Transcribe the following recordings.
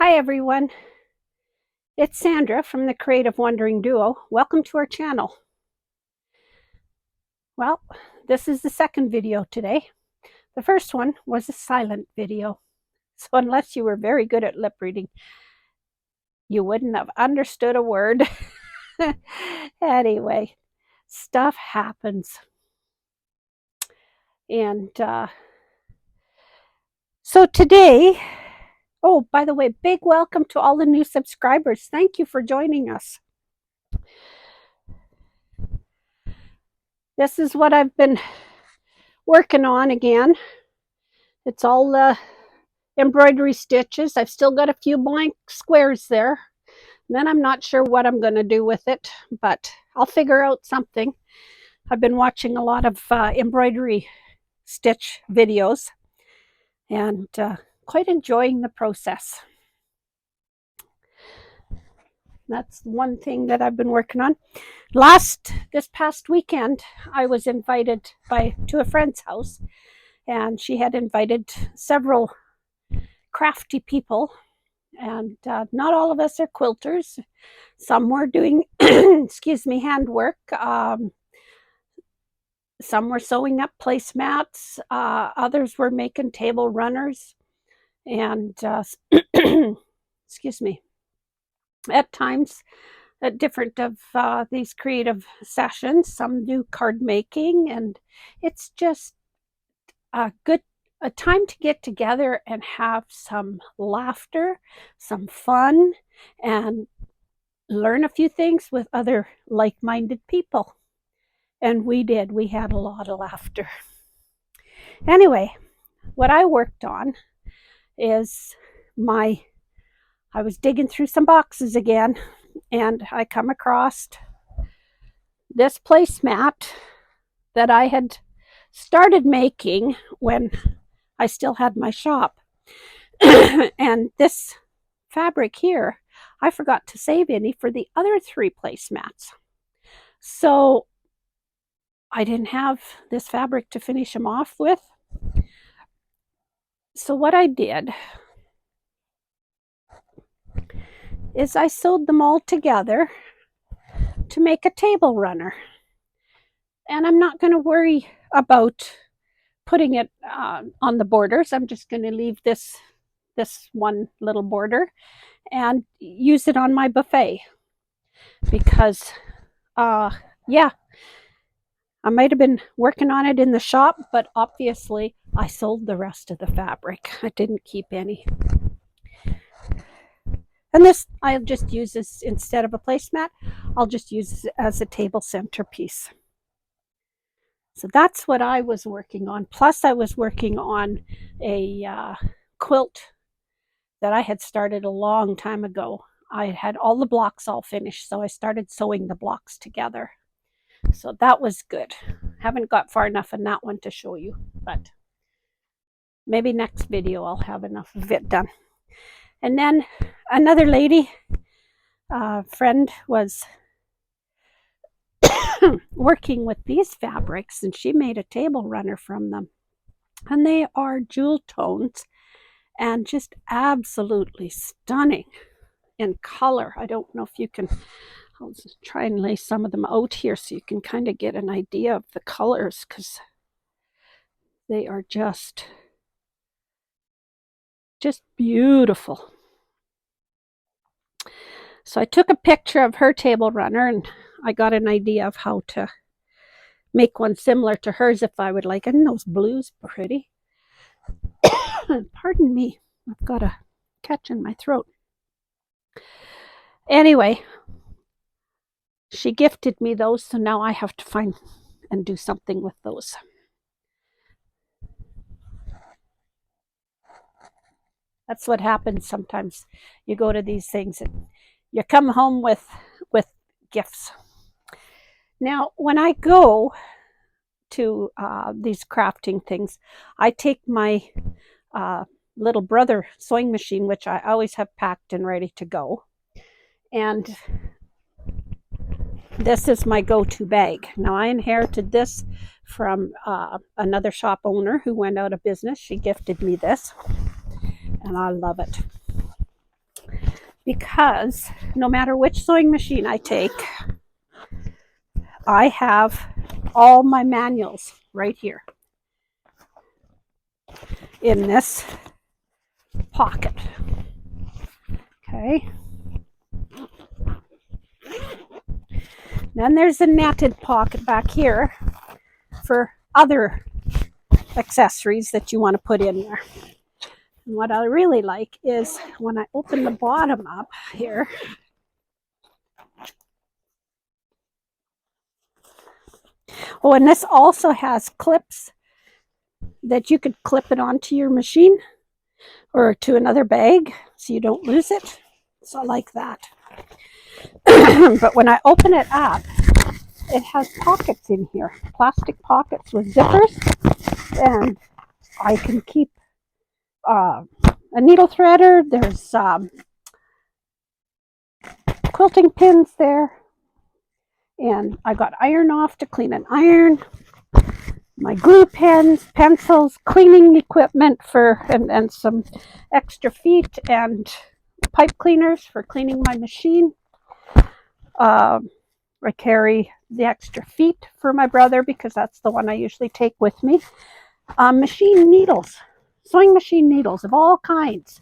Hi everyone, it's Sandra from the Creative Wondering Duo. Welcome to our channel. Well, this is the second video today. The first one was a silent video. So unless you were very good at lip reading, you wouldn't have understood a word. Anyway, stuff happens. And so today, oh, by the way, big welcome to all the new subscribers. Thank you for joining us. This is what I've been working on again. It's all embroidery stitches. I've still got a few blank squares there. And then I'm not sure what I'm going to do with it, but I'll figure out something. I've been watching a lot of embroidery stitch videos and quite enjoying the process. That's one thing that I've been working on. This past weekend, I was invited to a friend's house, and she had invited several crafty people, and not all of us are quilters. Some were doing excuse me, handwork. Some were sewing up placemats. Others were making table runners, and excuse me, at times at different of these creative sessions, some do card making, and it's just a time to get together and have some laughter, some fun, and learn a few things with other like-minded people. And we did. We had a lot of laughter. Anyway, what I worked on is I was digging through some boxes again, and I come across this placemat that I had started making when I still had my shop. And this fabric here, I forgot to save any for the other 3 placemats. So I didn't have this fabric to finish them off with. So what I did is I sewed them all together to make a table runner. And I'm not going to worry about putting it on the borders. I'm just going to leave this one little border and use it on my buffet, because yeah, I might have been working on it in the shop, but obviously I sold the rest of the fabric. I didn't keep any. And this, I'll just use this instead of a placemat. I'll just use it as a table centerpiece. So that's what I was working on. Plus I was working on a quilt that I had started a long time ago. I had all the blocks all finished, so I started sewing the blocks together. So that was good. Haven't got far enough in that one to show you, but maybe next video I'll have enough of it done. And then another lady, friend, was working with these fabrics, and she made a table runner from them. And they are jewel tones and just absolutely stunning in color. I don't know if you can, I'll just try and lay some of them out here so you can kind of get an idea of the colors, because they are just beautiful. So I took a picture of her table runner, and I got an idea of how to make one similar to hers if I would like. And those blues pretty. Pardon me, I've got a catch in my throat. Anyway, she gifted me those, so now I have to find and do something with those. That's what happens sometimes. You go to these things and you come home with gifts. Now, when I go to these crafting things, I take my little brother sewing machine, which I always have packed and ready to go. And this is my go-to bag. Now, I inherited this from another shop owner who went out of business. She gifted me this, and I love it. because no matter which sewing machine I take, I have all my manuals right here in this pocket. Okay. Then there's a netted pocket back here for other accessories that you want to put in there. And what I really like is when I open the bottom up here, oh, and this also has clips that you could clip it onto your machine or to another bag so you don't lose it. So I like that. But when I open it up, it has pockets in here, plastic pockets with zippers, and I can keep a needle threader. There's quilting pins there, and I got iron off to clean an iron, my glue pens, pencils, cleaning equipment for and some extra feet and pipe cleaners for cleaning my machine. I carry the extra feet for my brother because that's the one I usually take with me. Machine needles, sewing machine needles of all kinds.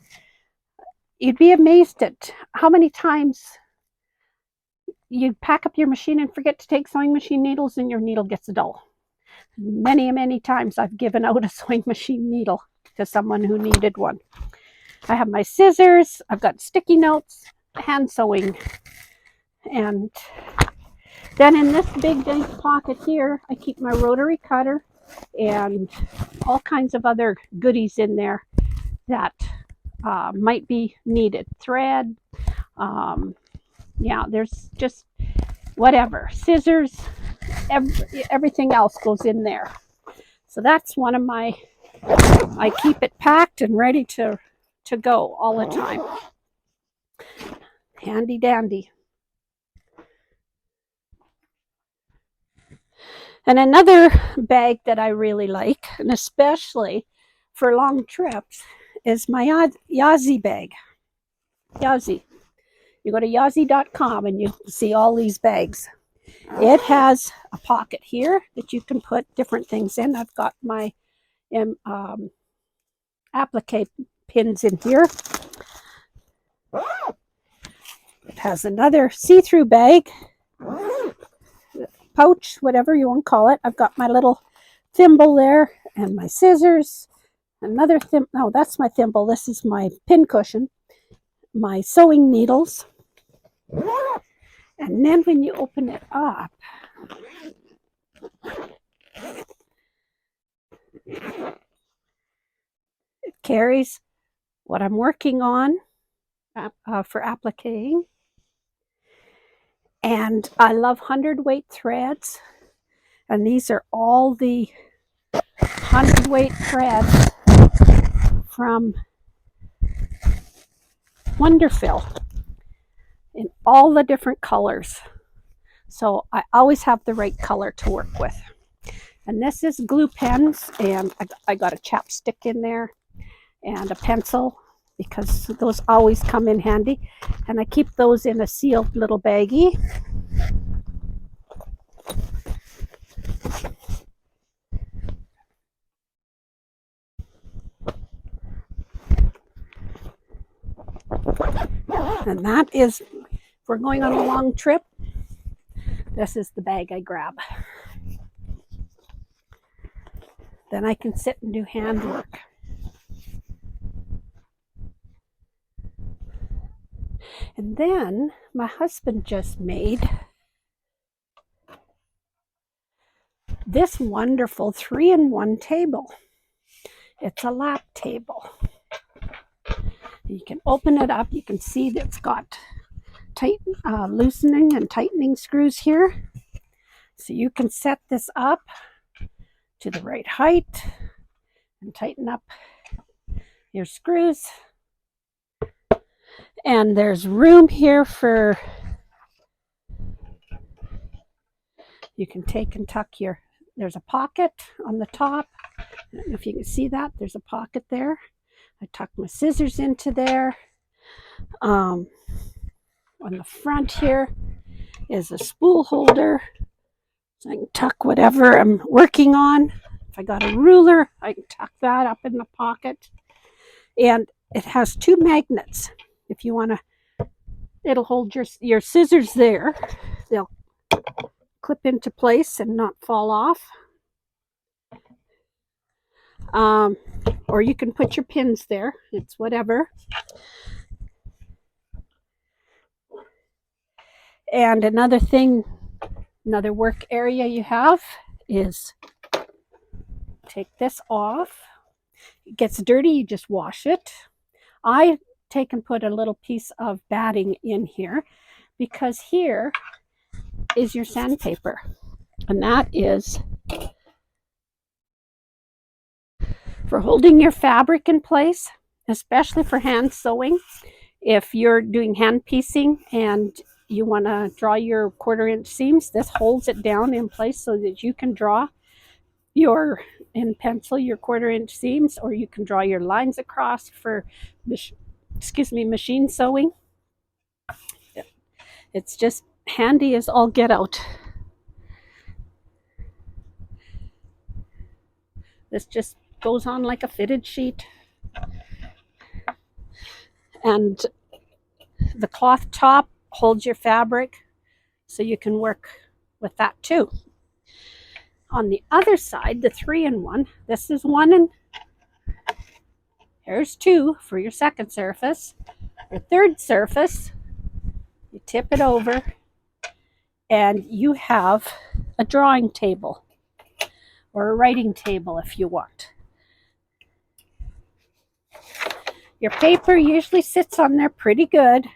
You'd be amazed at how many times you pack up your machine and forget to take sewing machine needles and your needle gets dull. Many times I've given out a sewing machine needle to someone who needed one. I have my scissors, I've got sticky notes, hand sewing, and then in this big pocket here, I keep my rotary cutter and all kinds of other goodies in there that might be needed. Thread, yeah, there's just whatever. Scissors, everything else goes in there. So that's one of my, I keep it packed and ready to go all the time. Handy dandy. And another bag that I really like, and especially for long trips, is my Yazzie bag. Yazzie. You go to yazzie.com and you see all these bags. It has a pocket here that you can put different things in. I've got my applique pins in here. It has another see-through bag, pouch, whatever you want to call it. I've got my little thimble there and my scissors. Another thimble. No, that's my thimble. This is my pin cushion. My sewing needles. And then when you open it up, it carries what I'm working on for appliquing. And I love 100-weight threads. And these are all the 100-weight threads from Wonderfill in all the different colors. So I always have the right color to work with. And this is glue pens, and I got a chapstick in there and a pencil because those always come in handy. And I keep those in a sealed little baggie. And that is, if we're going on a long trip, this is the bag I grab. Then I can sit and do handwork. And then my husband just made this wonderful 3-in-1 table. It's a lap table. You can open it up. You can see that it's got loosening and tightening screws here. So you can set this up to the right height and tighten up your screws. And there's room here for, you can take and tuck your, there's a pocket on the top. I don't know if you can see that. There's a pocket there. I tuck my scissors into there. On the front here is a spool holder, so I can tuck whatever I'm working on. If I got a ruler, I can tuck that up in the pocket. And it has 2 magnets. If you want to, it'll hold your scissors there. They'll clip into place and not fall off. Or you can put your pins there. It's whatever. And another thing, another work area you have is take this off. It gets dirty, you just wash it. I take and put a little piece of batting in here because here is your sandpaper. And that is for holding your fabric in place, especially for hand sewing. If you're doing hand piecing and you want to draw your 1/4 inch seams, this holds it down in place so that you can draw your in pencil your 1/4 inch seams, or you can draw your lines across for machine sewing. It's just handy as all get out. This just goes on like a fitted sheet. And the cloth top holds your fabric, so you can work with that too. On the other side, the 3-in-1, this is 1 and here's 2 for your second surface. Your third surface, you tip it over and you have a drawing table or a writing table if you want. Your paper usually sits on there pretty good,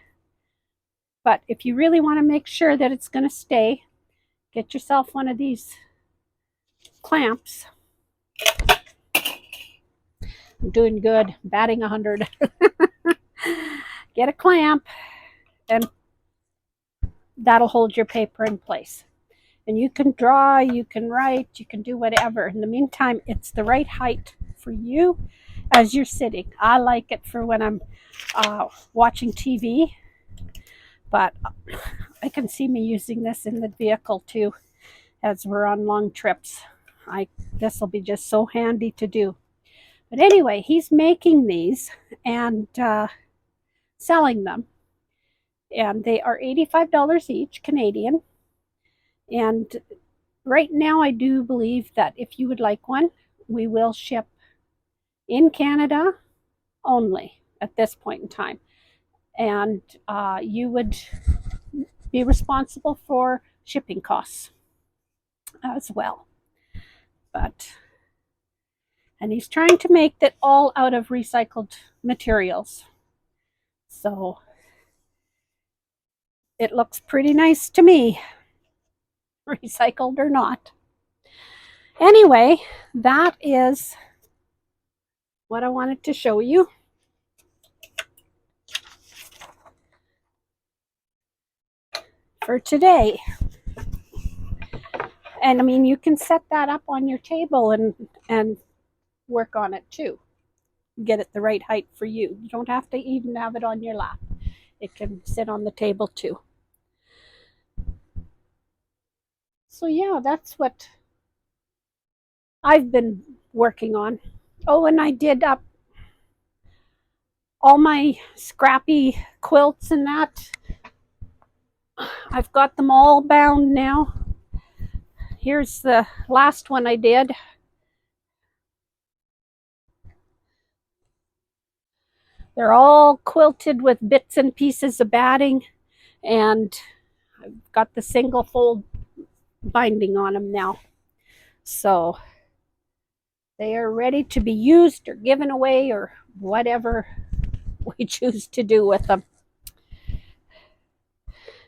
but if you really want to make sure that it's going to stay, get yourself one of these clamps. I'm doing good, batting 100. Get a clamp and that'll hold your paper in place. And you can draw, you can write, you can do whatever. In the meantime, it's the right height for you as you're sitting. I like it for when I'm watching TV, but I can see me using this in the vehicle too as we're on long trips. This will be just so handy to do. But anyway, he's making these and selling them. And they are $85 each, Canadian. And right now I do believe that if you would like one, we will ship in Canada only at this point in time. And you would be responsible for shipping costs as well. And he's trying to make that all out of recycled materials. So it looks pretty nice to me, recycled or not. Anyway, that is what I wanted to show you. For today. And I mean, you can set that up on your table and work on it too. Get it the right height for you. You don't have to even have it on your lap. It can sit on the table too. So yeah, that's what I've been working on. Oh, and I did up all my scrappy quilts and that. I've got them all bound now. Here's the last one I did. They're all quilted with bits and pieces of batting, and I've got the single fold binding on them now. So they are ready to be used or given away or whatever we choose to do with them.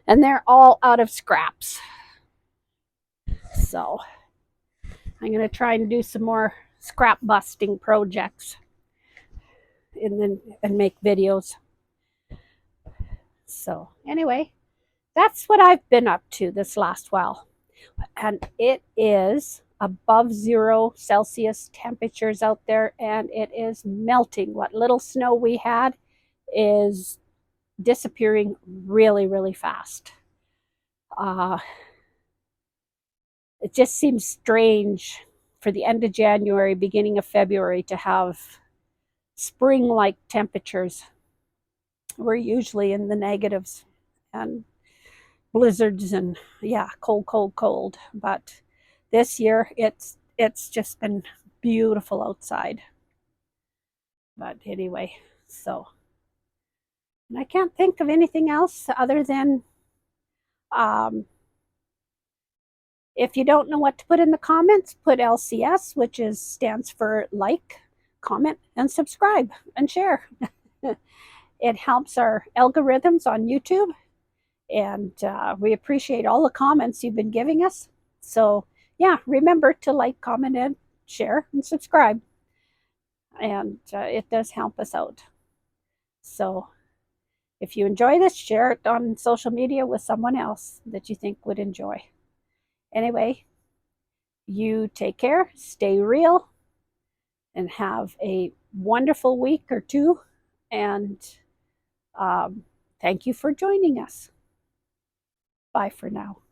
And they're all out of scraps. So I'm going to try and do some more scrap busting projects and make videos. So anyway, that's what I've been up to this last while. And it is above 0 Celsius temperatures out there, and it is melting. What little snow we had is disappearing really, really fast. Uh, it just seems strange for the end of January, beginning of February to have spring-like temperatures. We're usually in the negatives and blizzards and yeah, cold, cold, cold. But this year it's just been beautiful outside. But anyway, so and I can't think of anything else other than um, if you don't know what to put in the comments, put LCS, which stands for like, comment, and subscribe and share. It helps our algorithms on YouTube, and we appreciate all the comments you've been giving us. So yeah, remember to like, comment, and share, and subscribe. And it does help us out. So if you enjoy this, share it on social media with someone else that you think would enjoy. Anyway, you take care, stay real, and have a wonderful week or two. And thank you for joining us. Bye for now.